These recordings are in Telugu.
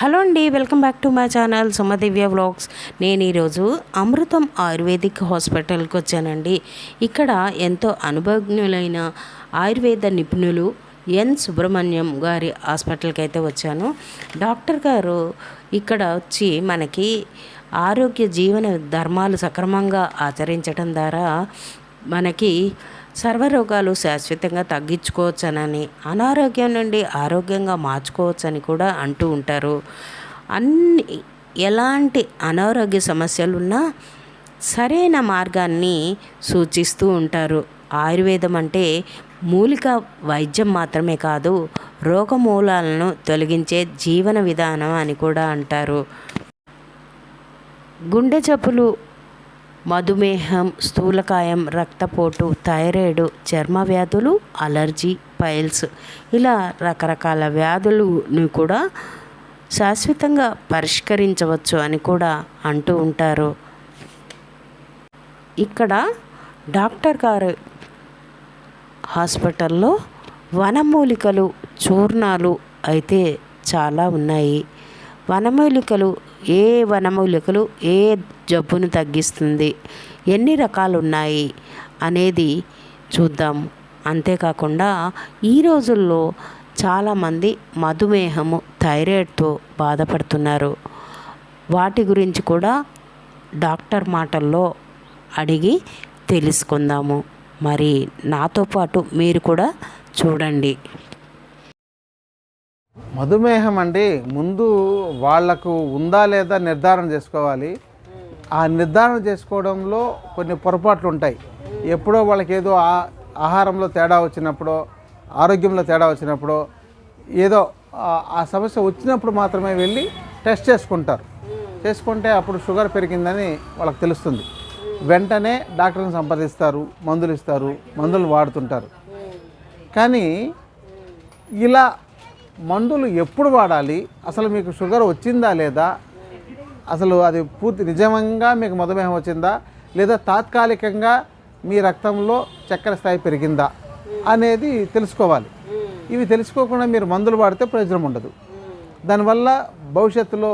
హలో అండి, welcome back to my channel Sumadivya vlogs. నేను ఈరోజు అమృతం ఆయుర్వేదిక్ హాస్పిటల్కి వచ్చానండి. ఇక్కడ ఎంతో అనుభవజ్ఞులైన ఆయుర్వేద నిపుణులు ఎన్ సుబ్రహ్మణ్యం గారి హాస్పిటల్కి అయితే వచ్చాను. డాక్టర్ గారు ఇక్కడ వచ్చి మనకి ఆరోగ్య జీవన ధర్మాలు సక్రమంగా ఆచరించడం ద్వారా మనకి సర్వరోగాలు శాశ్వతంగా తగ్గించుకోవచ్చనని, అనారోగ్యం నుండి ఆరోగ్యంగా మార్చుకోవచ్చని కూడా అంటూ ఉంటారు. ఎలాంటి అనారోగ్య సమస్యలున్నా సరైన మార్గాన్ని సూచిస్తూ ఉంటారు. ఆయుర్వేదం అంటే మూలిక వైద్యం మాత్రమే కాదు, రోగమూలాలను తొలగించే జీవన విధానం అని కూడా అంటారు. గుండె జబ్బులు, మధుమేహం, స్థూలకాయం, రక్తపోటు, థైరాయిడ్, చర్మ వ్యాధులు, అలర్జీ, పైల్స్ ఇలా రకరకాల వ్యాధులను కూడా శాశ్వతంగా పరిష్కరించవచ్చు అని కూడా అంటూ ఉంటారు. ఇక్కడ డాక్టర్ గారు హాస్పిటల్లో వనమూలికలు, చూర్ణాలు అయితే చాలా ఉన్నాయి. వనమూలికలు ఏ జబ్బును తగ్గిస్తుంది, ఎన్ని రకాలు ఉన్నాయి అనేది చూద్దాం. అంతేకాకుండా ఈ రోజుల్లో చాలామంది మధుమేహము, థైరాయిడ్తో బాధపడుతున్నారు. వాటి గురించి కూడా డాక్టర్ మాటల్లో అడిగి తెలుసుకుందాము. మరి నాతో పాటు మీరు కూడా చూడండి. మధుమేహం అండి, ముందు వాళ్లకు ఉందా లేదా నిర్ధారణ చేసుకోవాలి. ఆ నిర్ధారణ చేసుకోవడంలో కొన్ని పొరపాట్లు ఉంటాయి. ఎప్పుడో వాళ్ళకి ఏదో ఆహారంలో తేడా వచ్చినప్పుడో, ఆరోగ్యంలో తేడా వచ్చినప్పుడో, ఏదో ఆ సమస్య వచ్చినప్పుడు మాత్రమే వెళ్ళి టెస్ట్ చేసుకుంటారు. చేసుకుంటే అప్పుడు షుగర్ పెరిగిందని వాళ్ళకి తెలుస్తుంది. వెంటనే డాక్టర్ని సంప్రదిస్తారు, మందులు ఇస్తారు, మందులు వాడుతుంటారు. కానీ ఇలా మందులు ఎప్పుడు వాడాలి, అసలు మీకు షుగర్ వచ్చిందా లేదా, అసలు అది పూర్తి నిజంగా మీకు మధుమేహం వచ్చిందా లేదా తాత్కాలికంగా మీ రక్తంలో చక్కెర స్థాయి పెరిగిందా అనేది తెలుసుకోవాలి. ఇవి తెలుసుకోకుండా మీరు మందులు వాడితే ప్రయోజనం ఉండదు. దానివల్ల భవిష్యత్తులో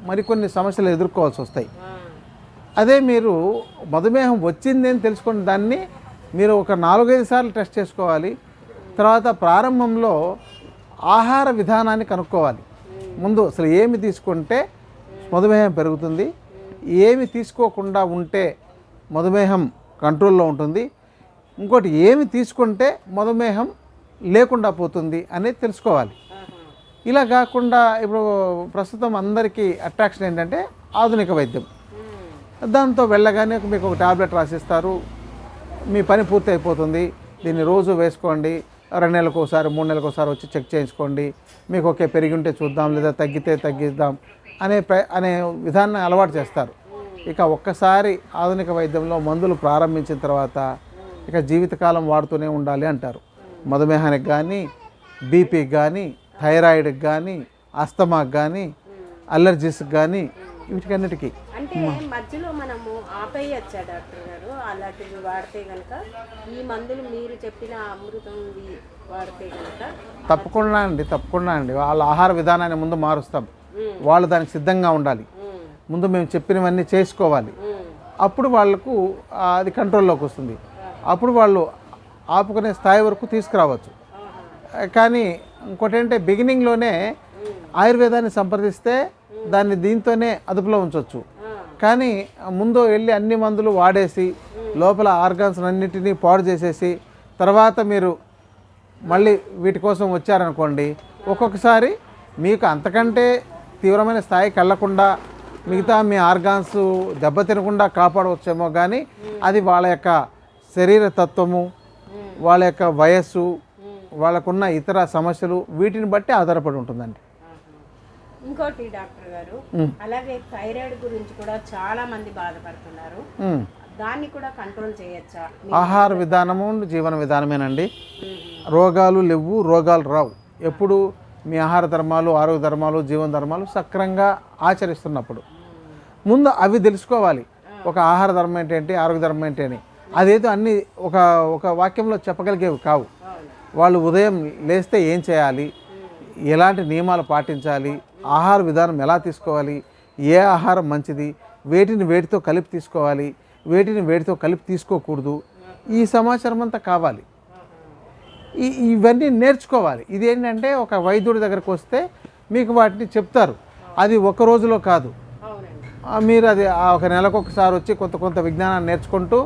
మరికొన్ని సమస్యలు ఎదుర్కోవాల్సి వస్తాయి. అదే మీరు మధుమేహం వచ్చింది అని తెలుసుకున్న దాన్ని మీరు ఒక 4-5 సార్లు టెస్ట్ చేసుకోవాలి. తర్వాత ప్రారంభంలో ఆహార విధానాన్ని కనుక్కోవాలి. ముందు అసలు ఏమి తీసుకుంటే మధుమేహం పెరుగుతుంది, ఏమి తీసుకోకుండా ఉంటే మధుమేహం కంట్రోల్లో ఉంటుంది, ఇంకోటి ఏమి తీసుకుంటే మధుమేహం లేకుండా పోతుంది అనేది తెలుసుకోవాలి. ఇలా కాకుండా ఇప్పుడు ప్రస్తుతం అందరికీ అట్రాక్షన్ ఏంటంటే ఆధునిక వైద్యం. దాంతో వెళ్ళగానే మీకు ఒక టాబ్లెట్ రాసిస్తారు, మీ పని పూర్తి అయిపోతుంది, దీన్ని రోజు వేసుకోండి, 2 నెలలకు ఒకసారి 3 నెలలకు ఒకసారి వచ్చి చెక్ చేయించుకోండి, మీకు ఓకే పెరిగి ఉంటే చూద్దాం, లేదా తగ్గితే తగ్గిద్దాం అనే విధానాన్ని అలవాటు చేస్తారు. ఇక ఒక్కసారి ఆధునిక వైద్యంలో మందులు ప్రారంభించిన తర్వాత ఇక జీవితకాలం వాడుతూనే ఉండాలి అంటారు. మధుమేహానికి కానీ, బీపీకి కానీ, థైరాయిడ్కి కానీ, అస్తమాకి కానీ, అలర్జీస్కి కానీ, వీటికన్నిటికీ అంటే మధ్యలో మనము ఆపేయచ్చా డాక్టర్ గారు? అలాంటివి వాడితే కనుక, ఈ మందులు మీరు చెప్పిన అమృతం వాడితే కనుక తప్పకుండా అండి వాళ్ళ ఆహార విధానాన్ని ముందు మారుస్తాం. వాళ్ళు దానికి సిద్ధంగా ఉండాలి. ముందు మేము చెప్పినవన్నీ చేసుకోవాలి. అప్పుడు వాళ్లకు అది కంట్రోల్లోకి వస్తుంది. అప్పుడు వాళ్ళు ఆపుకునే స్థాయి వరకు తీసుకురావచ్చు. కానీ ఇంకోటి ఏంటంటే బిగినింగ్లోనే ఆయుర్వేదాన్ని సంప్రదిస్తే దాన్ని దీంతోనే అదుపులో ఉంచవచ్చు. కానీ ముందు వెళ్ళి అన్ని మందులు వాడేసి లోపల ఆర్గాన్స్ అన్నింటినీ పాడు చేసేసి తర్వాత మీరు మళ్ళీ వీటి కోసం వచ్చారనుకోండి, ఒక్కొక్కసారి మీకు అంతకంటే తీవ్రమైన స్థాయికి వెళ్లకుండా మిగతా మీ ఆర్గాన్స్ దెబ్బతినకుండా కాపాడవచ్చేమో. కానీ అది వాళ్ళ యొక్క శరీర తత్వము, వాళ్ళ యొక్క వయస్సు, వాళ్ళకున్న ఇతర సమస్యలు వీటిని బట్టి ఆధారపడి ఉంటుందండి. ఇంకోటి డాక్టర్ గారు, అలాగే థైరాయిడ్ గురించి కూడా చాలా మంది బాధపడుతున్నారు. దాన్ని కూడా కంట్రోల్ చేయొచ్చా? ఆహార విధానము, జీవన విధానమేనండి. రోగాలు లేవు, రోగాలు రావు. ఎప్పుడు మీ ఆహార ధర్మాలు, ఆరోగ్య ధర్మాలు, జీవన ధర్మాలు సక్రంగా ఆచరిస్తున్నప్పుడు ముందు అవి తెలుసుకోవాలి. ఒక ఆహార ధర్మం ఏంటంటే, ఆరోగ్య ధర్మం ఏంటి, అదేదో అన్నీ ఒక వాక్యంలో చెప్పగలిగేవి కావు. వాళ్ళు ఉదయం లేస్తే ఏం చేయాలి, ఎలాంటి నియమాలు పాటించాలి, ఆహార విధానం ఎలా తీసుకోవాలి, ఏ ఆహారం మంచిది, వేటిని వేటితో కలిపి తీసుకోవాలి, వేటిని వేటితో కలిపి తీసుకోకూడదు, ఈ సమాచారం అంతా కావాలి. ఇవన్నీ నేర్చుకోవాలి. ఇదేంటంటే ఒక వైద్యుడి దగ్గరకు వస్తే మీకు వాటిని చెప్తారు. అది ఒక రోజులో కాదు, మీరు అది ఒక నెలకు ఒకసారి వచ్చి కొంత విజ్ఞానాన్ని నేర్చుకుంటూ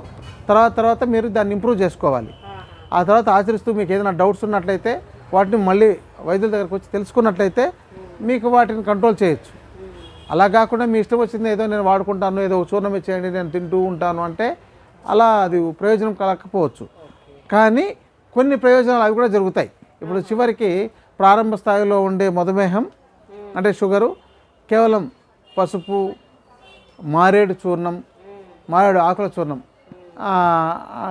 తర్వాత మీరు దాన్ని ఇంప్రూవ్ చేసుకోవాలి. ఆ తర్వాత ఆచరిస్తూ మీకు ఏదైనా డౌట్స్ ఉన్నట్లయితే వాటిని మళ్ళీ వైద్యుల దగ్గరకు వచ్చి తెలుసుకున్నట్లయితే మీకు వాటిని కంట్రోల్ చేయొచ్చు. అలా కాకుండా మీ ఇష్టం వచ్చింది ఏదో నేను వాడుకుంటాను, ఏదో చూర్ణం ఇచ్చేయండి నేను తింటూ ఉంటాను అంటే అలా అది ప్రయోజనం కలగకపోవచ్చు. కానీ కొన్ని ప్రయోజనాలు అవి కూడా జరుగుతాయి. ఇప్పుడు చివరికి ప్రారంభ స్థాయిలో ఉండే మధుమేహం అంటే షుగరు కేవలం పసుపు, మారేడు చూర్ణం, మారేడు ఆకుల చూర్ణం,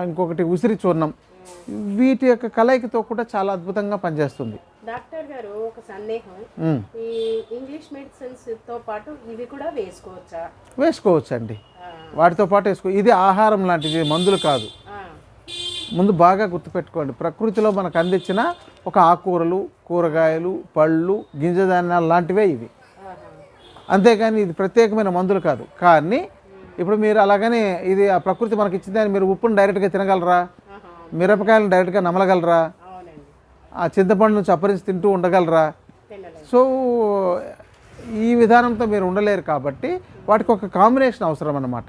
ఇంకొకటి ఉసిరి చూర్ణం, వీటి యొక్క కలయికతో కూడా చాలా అద్భుతంగా పనిచేస్తుంది. డాక్టర్ గారు ఒక సందేహం, ఈ ఇంగ్లీష్ మెడిసిన్స్ తో పాటు ఇవి కూడా వేసుకోవచ్చా? వేసుకోవచ్చండి, వాటితో పాటు ఇది ఆహారం లాంటిది, మందులు కాదు. ముందు బాగా గుర్తుపెట్టుకోండి, ప్రకృతిలో మనకు అందించిన ఒక ఆకుకూరలు, కూరగాయలు, పళ్ళు, గింజధాన్యాలు లాంటివే ఇవి. అంతేగాని ఇది ప్రత్యేకమైన మందులు కాదు. కానీ ఇప్పుడు మీరు అలాగని ఇది ఆ ప్రకృతి మనకి ఇచ్చిందని మీరు ఉప్పును డైరెక్ట్గా తినగలరా? మిరపకాయలను డైరెక్ట్గా నమలగలరా? ఆ చింతపండును చప్పరించి తింటూ ఉండగలరా? సో ఈ విధానంతో మీరు ఉండలేరు. కాబట్టి వాటికి ఒక కాంబినేషన్ అవసరం అన్నమాట.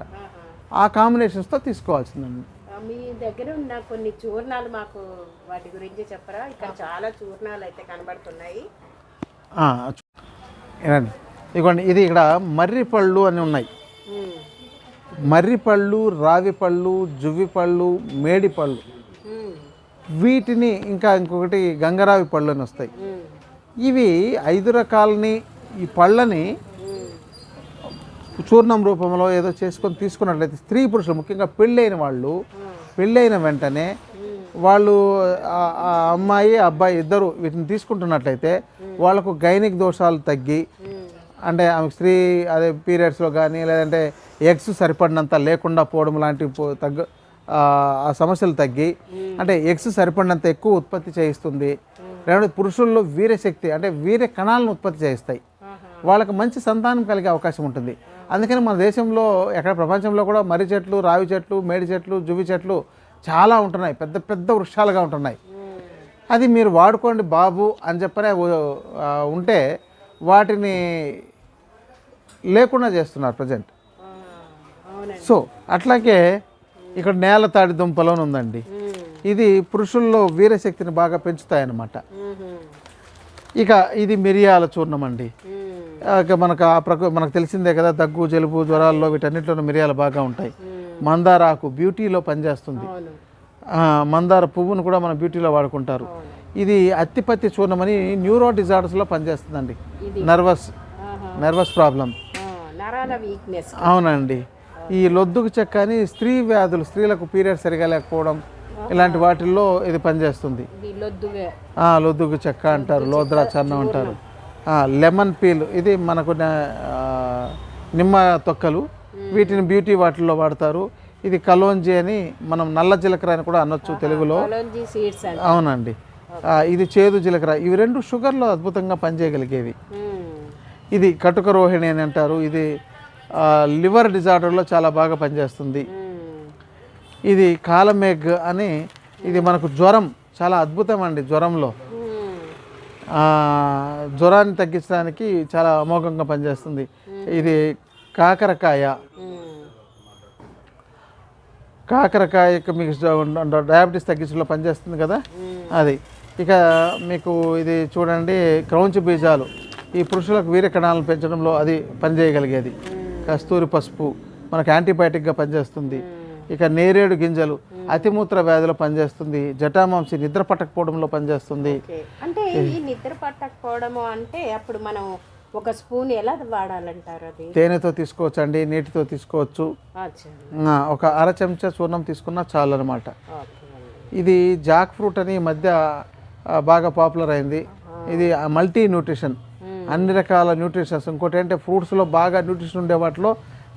ఆ కాంబినేషన్స్తో తీసుకోవాల్సిందండి. మీ దగ్గర ఉన్న కొన్ని చూర్ణాలు మాకు వాటి గురించి చెప్పరా? ఇక్కడ చాలా చూర్ణాలు అయితే కనబడుతున్నాయి. ఇదిగోండి, ఇది ఇక్కడ మర్రి పళ్ళు అని ఉన్నాయి. మర్రి పళ్ళు, రావి పళ్ళు, జువ్వి పళ్ళు, మేడి పళ్ళు, వీటిని ఇంకొకటి గంగరావి పళ్ళు అని వస్తాయి. ఇవి 5 రకాలని ఈ పళ్ళని చూర్ణం రూపంలో ఏదో చేసుకొని తీసుకున్నట్లయితే స్త్రీ పురుషులు ముఖ్యంగా పెళ్ళైన వెంటనే వాళ్ళు అమ్మాయి అబ్బాయి ఇద్దరు వీటిని తీసుకుంటున్నట్లయితే వాళ్ళకు గైనిక్ దోషాలు తగ్గి, అంటే ఆమెకు స్త్రీ అదే పీరియడ్స్లో కానీ లేదంటే ఎగ్స్ సరిపడినంత లేకుండా పోవడం లాంటివి ఆ సమస్యలు తగ్గి, అంటే ఎగ్స్ సరిపడినంత ఎక్కువ ఉత్పత్తి చేయిస్తుంది. రెండోది పురుషుల్లో వీర్యశక్తి అంటే వీర్య కణాలను ఉత్పత్తి చేయిస్తాయి. వాళ్ళకి మంచి సంతానం కలిగే అవకాశం ఉంటుంది. అందుకని మన దేశంలో ఎక్కడ ప్రపంచంలో కూడా మర్రి చెట్లు, రావి చెట్లు, మేడి చెట్లు, జువ్వి చెట్లు చాలా ఉంటున్నాయి, పెద్ద పెద్ద వృక్షాలుగా ఉంటున్నాయి. అది మీరు వాడుకోండి బాబు అని చెప్పనే ఉంటే వాటిని లేకుండా చేస్తున్నారు ప్రజెంట్. సో అట్లాగే ఇక్కడ నేల తాడి దుంపలోని ఉందండి. ఇది పురుషుల్లో వీరశక్తిని బాగా పెంచుతాయన్నమాట. ఇక ఇది మిరియాల చూర్ణం అండి. మనకు తెలిసిందే కదా, దగ్గు, జలుబు, జ్వరాల్లో వీటన్నిటిలో మిరియాలు బాగా ఉంటాయి. మందార ఆకు బ్యూటీలో పనిచేస్తుంది. మందార పువ్వును కూడా మన బ్యూటీలో వాడుకుంటారు. ఇది అత్తిపత్తి చూర్ణం అని న్యూరో డిజార్డర్స్లో పనిచేస్తుందండి. Nervous problem. అవునండి. ఈ లొద్దుకు చెక్క అని స్త్రీ వ్యాధులు, స్త్రీలకు పీరియడ్ సరిగా లేకపోవడం ఇలాంటి వాటిల్లో ఇది పనిచేస్తుంది. లొద్దుకు చెక్క అంటారు, లోద్రా చర్ణం అంటారు. లెమన్ పీల్, ఇది మనకు నిమ్మ తొక్కలు, వీటిని బ్యూటీ వాటిల్లో వాడతారు. ఇది కలోంజీ అని మనం నల్ల జీలకర్ర అని కూడా అనొచ్చు తెలుగులో. అవునండి. ఇది చేదు జీలకర్ర. ఇవి 2 షుగర్లో అద్భుతంగా పనిచేయగలిగేవి. ఇది కటుక రోహిణి అని అంటారు. ఇది లివర్ డిజార్డర్లో చాలా బాగా పనిచేస్తుంది. ఇది కాలమేఘ్ అని, ఇది మనకు జ్వరం చాలా అద్భుతం అండి. జ్వరాన్ని తగ్గించడానికి చాలా అమోఘంగా పనిచేస్తుంది. ఇది కాకరకాయకు మీకు డయాబెటీస్ తగ్గించడంలో పనిచేస్తుంది కదా అది. ఇక మీకు ఇది చూడండి, క్రౌంచి బీజాలు, ఈ పురుషులకు వీర్య కణాలను పెంచడంలో అది పనిచేయగలిగేది. కస్తూరి పసుపు మనకు యాంటీబయాటిక్గా పనిచేస్తుంది. ఇక నేరేడు గింజలు అతిమూత్ర వ్యాధిలో పనిచేస్తుంది. జటామాంసి నిద్ర పట్టకపోవడంలో పనిచేస్తుంది. అంటే ఈ నిద్ర పట్టకపోవడము అంటే అప్పుడు మనం ఒక స్పూన్ ఎలా వాడాలంటారు? అది తేనెతో తీసుకోవచ్చు అండి, నీటితో తీసుకోవచ్చు. ఒక 1/2 చెంచా చూర్ణం తీసుకున్నా చాలు అనమాట. ఇది జాక్ ఫ్రూట్ అని ఈ మధ్య బాగా పాపులర్ అయింది. ఇది మల్టీ న్యూట్రిషన్, అన్ని రకాల న్యూట్రిషన్స్. ఇంకోటి ఏంటంటే ఫ్రూట్స్లో బాగా న్యూట్రిషన్ ఉండే వాటిలో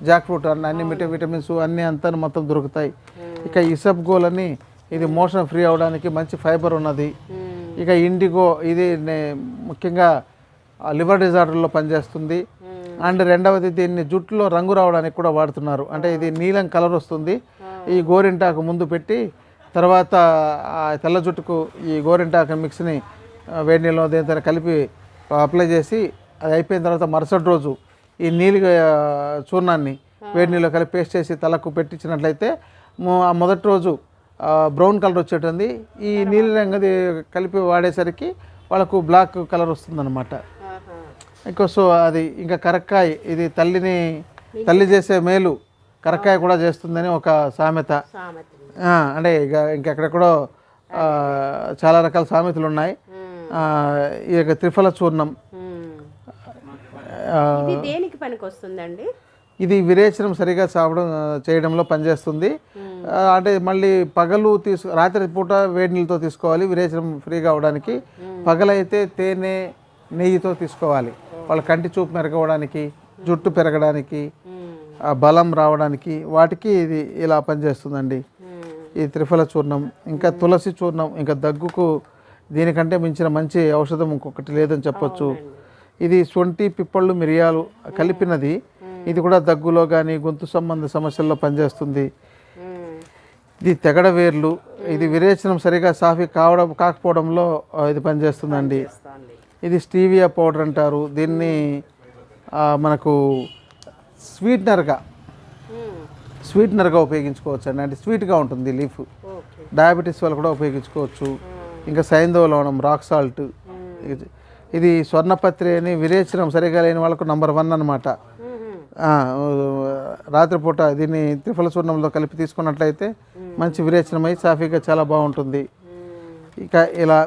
జాక్ ఫ్రూట్ అన్ని విటమిన్స్ అన్నీ అంతా మొత్తం దొరుకుతాయి. ఇక ఇసబ్గోల్ అని, ఇది మోషన్ ఫ్రీ అవడానికి మంచి ఫైబర్ ఉన్నది. ఇక ఇండిగో, ఇది ముఖ్యంగా లివర్ డిజార్డర్లో పనిచేస్తుంది. అండ్ రెండవది దీన్ని జుట్టులో రంగు రావడానికి కూడా వాడుతున్నారు. అంటే ఇది నీలం కలర్ వస్తుంది. ఈ గోరింటాకు ముందు పెట్టి తర్వాత తెల్ల జుట్టుకు ఈ గోరింటాకు మిక్స్ని వేడి నీళ్ళలో దేనితో కలిపి అప్లై చేసి అది అయిపోయిన తర్వాత మరుసటి రోజు ఈ నీలి చూర్ణాన్ని వేడి నీళ్ళలో కలిపి పేస్ట్ చేసి తలకు పెట్టించినట్లయితే మొదటి రోజు బ్రౌన్ కలర్ వచ్చేటుంది. ఈ నీలి రంగుది కలిపి వాడేసరికి వాళ్ళకు బ్లాక్ కలర్ వస్తుందన్నమాట. ఇంకా సో అది ఇంకా కరక్కాయ, ఇది తల్లి చేసే మేలు కరక్కాయ కూడా చేస్తుందని ఒక సామెత. అంటే ఇంకెక్కడెక్కడో చాలా రకాల సామెతలు ఉన్నాయి. ఈ యొక్క త్రిఫల చూర్ణం దేనికి పనికి వస్తుందండి? ఇది విరేచనం సరిగా చేయడంలో పనిచేస్తుంది. అంటే మళ్ళీ పగలు రాత్రి పూట వేడి నీళ్ళతో తీసుకోవాలి విరేచనం ఫ్రీగా అవడానికి. పగలైతే తేనె నెయ్యితో తీసుకోవాలి. వాళ్ళ కంటి చూపు మెరగవడానికి, జుట్టు పెరగడానికి, బలం రావడానికి వాటికి ఇది ఇలా పనిచేస్తుందండి ఈ త్రిఫల చూర్ణం. ఇంకా తులసి చూర్ణం, ఇంకా దగ్గుకు దీనికంటే మించిన మంచి ఔషధం ఇంకొకటి లేదని చెప్పొచ్చు. ఇది శొంఠి, పిప్పళ్ళు, మిరియాలు కలిపినది. ఇది కూడా దగ్గులో కానీ గొంతు సంబంధ సమస్యల్లో పనిచేస్తుంది. ఇది తెగడ వేర్లు, ఇది విరేచనం సరిగా సాఫీ కాకపోవడంలో ఇది పనిచేస్తుందండి. ఇది స్టీవియా పౌడర్ అంటారు. దీన్ని మనకు స్వీట్నర్గా ఉపయోగించుకోవచ్చు అండి. అంటే స్వీట్గా ఉంటుంది లీఫ్. డయాబెటీస్ వాళ్ళు కూడా ఉపయోగించుకోవచ్చు. ఇంకా సైంధవ లవణం, రాక్ సాల్ట్. ఇది స్వర్ణపత్రి అని విరేచనం సరిగా లేని వాళ్ళకు నంబర్ 1 అనమాట. రాత్రిపూట దీన్ని త్రిఫల చూర్ణంలో కలిపి తీసుకున్నట్లయితే మంచి విరేచనమై సాఫీగా చాలా బాగుంటుంది. ఇక ఇలా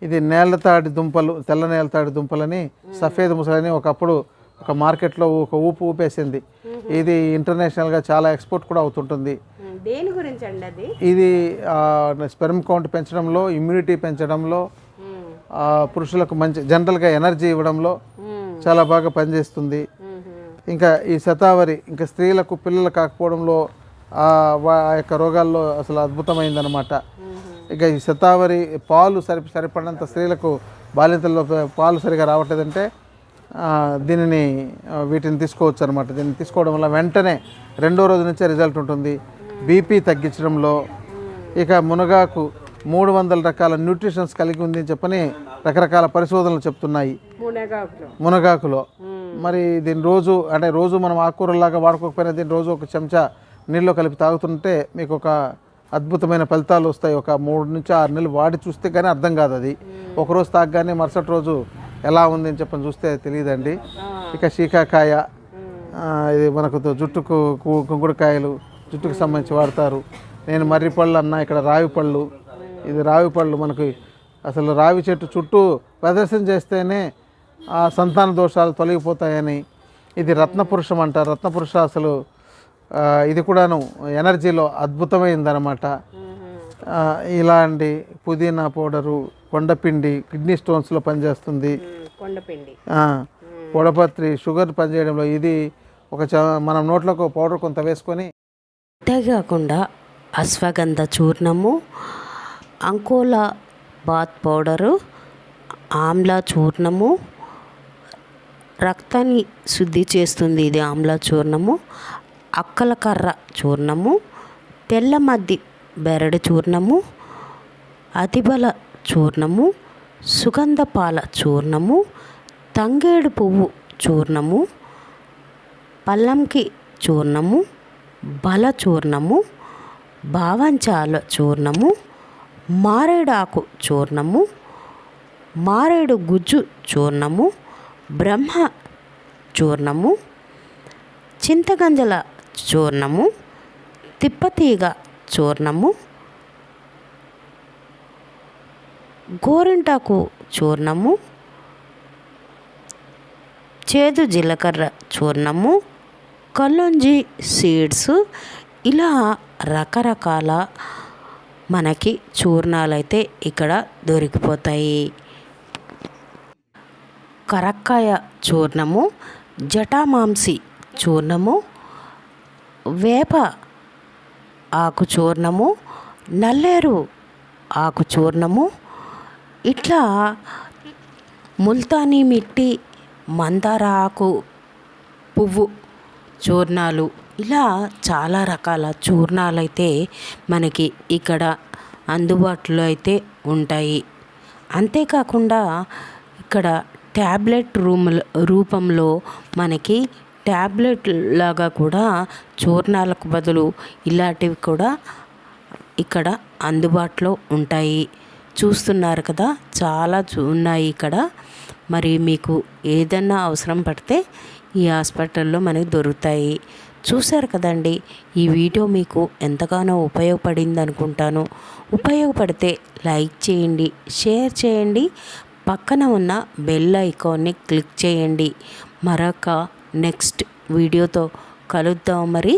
ఇది నేలతాడి దుంపలు, తెల్ల నేలతాడి దుంపలని సఫేద్ ముసలని ఒకప్పుడు ఒక మార్కెట్లో ఒక ఊపేసింది. ఇది ఇంటర్నేషనల్గా చాలా ఎక్స్పోర్ట్ కూడా అవుతుంటుంది. దేని గురించి అండి అది? ఇది స్పెర్మ్ కౌంట్ పెంచడంలో, ఇమ్యూనిటీ పెంచడంలో, పురుషులకు మంచి జనరల్గా ఎనర్జీ ఇవ్వడంలో చాలా బాగా పనిచేస్తుంది. ఇంకా ఈ శతావరి ఇంకా స్త్రీలకు పిల్లలు కాకపోవడంలో ఆ యొక్క రోగాల్లో అసలు అద్భుతమైందనమాట. ఇక ఈ శతావరి పాలు సరిపడినంత స్త్రీలకు బాలింతల్లో పాలు సరిగా రావట్లేదంటే వీటిని తీసుకోవచ్చు అనమాట. దీన్ని తీసుకోవడం వల్ల వెంటనే 2వ రోజు నుంచే రిజల్ట్ ఉంటుంది. బీపీ తగ్గించడంలో, ఇక మునగాకు 300 రకాల న్యూట్రిషన్స్ కలిగి ఉంది అని చెప్పని రకరకాల పరిశోధనలు చెప్తున్నాయి మునగాకులో. మరి దీన్ని రోజు మనం ఆకుకూరలాగా వాడుకోకపోయినా దీన్ని రోజు ఒక చెంచా నీళ్ళు కలిపి తాగుతుంటే మీకు ఒక అద్భుతమైన ఫలితాలు వస్తాయి. ఒక 3 నుంచి 6 నెలలు వాడి చూస్తే కానీ అర్థం కాదు. అది ఒకరోజు తాగగానే మరుసటి రోజు ఎలా ఉంది అని చెప్పని చూస్తే తెలియదండి. ఇక శీకాకాయ, ఇది మనకు జుట్టుకు కుంకుడుకాయలు జుట్టుకు సంబంధించి వాడతారు. నేను మర్రి పళ్ళు అన్నా, ఇక్కడ రావి పళ్ళు. ఇది రావి పళ్ళు మనకు అసలు రావి చెట్టు చుట్టూ ప్రదర్శన చేస్తేనే ఆ సంతాన దోషాలు తొలగిపోతాయని. ఇది రత్నపురుషం అంటారు. రత్నపురుష అసలు ఇది కూడాను ఎనర్జీలో అద్భుతమైందనమాట. ఇలాంటి పుదీనా పౌడరు, కొండపిండి కిడ్నీ స్టోన్స్లో పనిచేస్తుంది. పొడపత్రి షుగర్ పనిచేయడంలో ఇది మనం నోట్లో పౌడర్ కొంత వేసుకొని. అంతేకాకుండా అశ్వగంధ చూర్ణము, అంకోలా బాత్ పౌడరు, ఆమ్లా చూర్ణము, రక్తాన్ని శుద్ధి చేస్తుంది ఇది ఆమ్లా చూర్ణము, అక్కల కర్ర చూర్ణము, తెల్ల మద్ది బెరడు చూర్ణము, అతిబల చూర్ణము, సుగంధ పాల చూర్ణము, తంగేడు పువ్వు చూర్ణము, పల్లంకి చూర్ణము, బల చూర్ణము, భావంచాల చూర్ణము, మారేడాకు చూర్ణము, మారేడు గుజ్జు చూర్ణము, బ్రహ్మ చూర్ణము, చింతగంజల చూర్ణము, తిప్పతీగ చూర్ణము, గోరింటాకు చూర్ణము, చేదు జీలకర్ర చూర్ణము, కల్లుంజి సీడ్స్, ఇలా రకరకాల మనకి చూర్ణాలైతే ఇక్కడ దొరికిపోతాయి. కరక్కాయ చూర్ణము, జటామాంసి చూర్ణము, వేప ఆకు చూర్ణము, నల్లేరు ఆకు చూర్ణము, ఇట్లా ముల్తానీ మిట్టి, మందార ఆకు పువ్వు చూర్ణాలు, ఇలా చాలా రకాల చూర్ణాలు అయితే మనకి ఇక్కడ అందుబాటులో అయితే ఉంటాయి. అంతేకాకుండా ఇక్కడ ట్యాబ్లెట్ రూపంలో మనకి ట్యాబ్లెట్ లాగా కూడా చూర్ణాలకు బదులు ఇలాంటివి కూడా ఇక్కడ అందుబాటులో ఉంటాయి. చూస్తున్నారు కదా, చాలా ఉన్నాయి ఇక్కడ. మరి మీకు ఏదన్నా అవసరం పడితే ఈ హాస్పిటల్లో మనకి దొరుకుతాయి. చూశారు కదండి, ఈ వీడియో మీకు ఎంతగానో ఉపయోగపడింది అనుకుంటాను. ఉపయోగపడితే లైక్ చేయండి, షేర్ చేయండి, పక్కన ఉన్న బెల్ ఐకాన్ని క్లిక్ చేయండి. మరొక నెక్స్ట్ వీడియోతో కలుద్దాం మరి.